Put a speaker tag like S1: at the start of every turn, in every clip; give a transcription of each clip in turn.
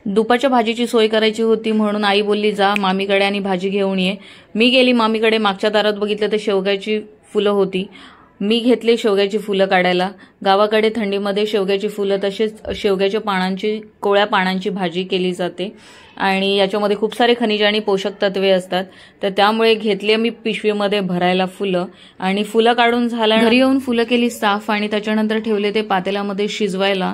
S1: दुपारच्या भाजीची सोय करायची होती म्हणून आई बोलली जा मामीकडे आणि भाजी घेऊन ये। मी गेली मामीकडे। मागच्या दारात बघितलं तर शेवग्याची फुलं होती। मी घेतले शेवग्याची फुलं काढायला। गावाकडे थंडीमध्ये शेवग्याची फुलं तसेच शेवग्याच्या पानांची कोळ्या पानांची भाजी केली जाते आणि याच्यामध्ये खूप सारे खनिज आणि पोषक तत्वे असतात। तर त्यामुळे घेतले मी पिशवीमध्ये भरायला फुलं आणि फुलं काढून झाल्या घरी येऊन फुलं केली साफ आणि त्याच्यानंतर ठेवले ते पातेल्यामध्ये शिजवायला।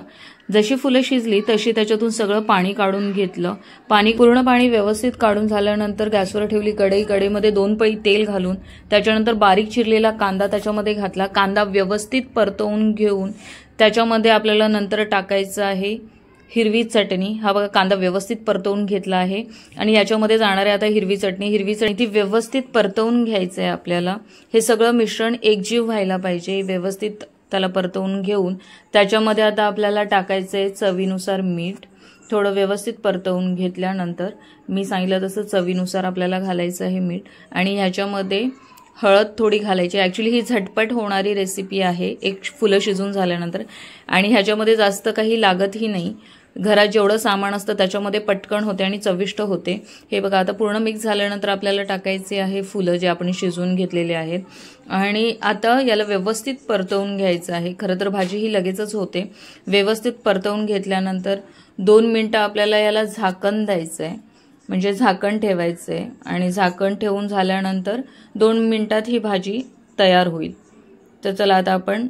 S1: जशी फुलं शिजली तशी त्याच्यातून सगळं पाणी काढून घेतलं। पूर्ण पाणी व्यवस्थित काढून झाल्यानंतर गॅसवर ठेवली कढई। कढईमध्ये 2 पळी तेल घालून त्याच्यानंतर बारीक चिरलेला कांदा त्याच्यामध्ये घातला। कांदा व्यवस्थित परतवून घेऊन त्याच्यामध्ये आपल्याला नंतर टाकायचं आहे हिरवी चटणी। हा बघा कांदा व्यवस्थित परतवून घेतला आहे आणि याच्यामध्ये जाणार आहे आता हिरवी चटणी ती व्यवस्थित परतवून घ्यायचं आहे आपल्याला। हे सगळं मिश्रण एकजीव व्हायला पाहिजे। व्यवस्थित त्याला परतवून घेऊन त्याच्यामध्ये आता आपल्याला टाकायचं आहे चवीनुसार मीठ। थोडं व्यवस्थित परतवून घेतल्यानंतर मी सांगितलं तसं चवीनुसार आपल्याला घालायचं आहे मीठ आणि ह्याच्यामध्ये हळद थोडी घालायची। ॲक्च्युली ही झटपट होणारी रेसिपी आहे एक फुलं शिजून झाल्यानंतर आणि ह्याच्यामध्ये जास्त काही लागतही नाही। घरात जेवढं सामान असतं त्याच्यामध्ये पटकन होते आणि चविष्ट होते। हे बघा आता पूर्ण मिक्स झाल्यानंतर आपल्याला टाकायचे आहे फुलं जे आपण शिजवून घेतलेले आहेत आणि आता याला व्यवस्थित परतवून घ्यायचं आहे। खरं तर भाजी ही लगेचच होते। व्यवस्थित परतवून घेतल्यानंतर 2 मिनिटं आपल्याला याला झाकण द्यायचं आहे म्हणजे झाकण ठेवायचं आहे आणि झाकण ठेवून झाल्यानंतर 2 मिनिटात ही भाजी तयार होईल। तर चला आता आपण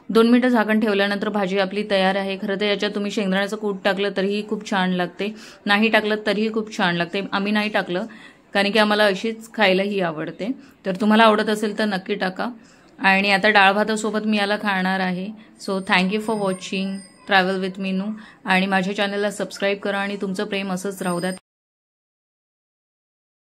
S1: 2 मिनिटं झाकण ठेवल्यानंतर भाजी आपली तयार आहे। खरं तर याच्यात तुम्ही शेंगदाण्याचं कूट टाकलं तरीही खूप छान लागते, नाही टाकलं तरीही खूप छान लागते। आम्ही नाही टाकलं कारण की आम्हाला अशीच खायला ही आवडते। तर तुम्हाला आवडत असेल तर नक्की टाका। आणि आता डाळ भातासोबत मी याला खाणार आहे। So thank you for watching travel with Meenu आणि माझ्या चॅनलला सबस्क्राईब करा आणि तुमचं प्रेम असंच राहू द्या।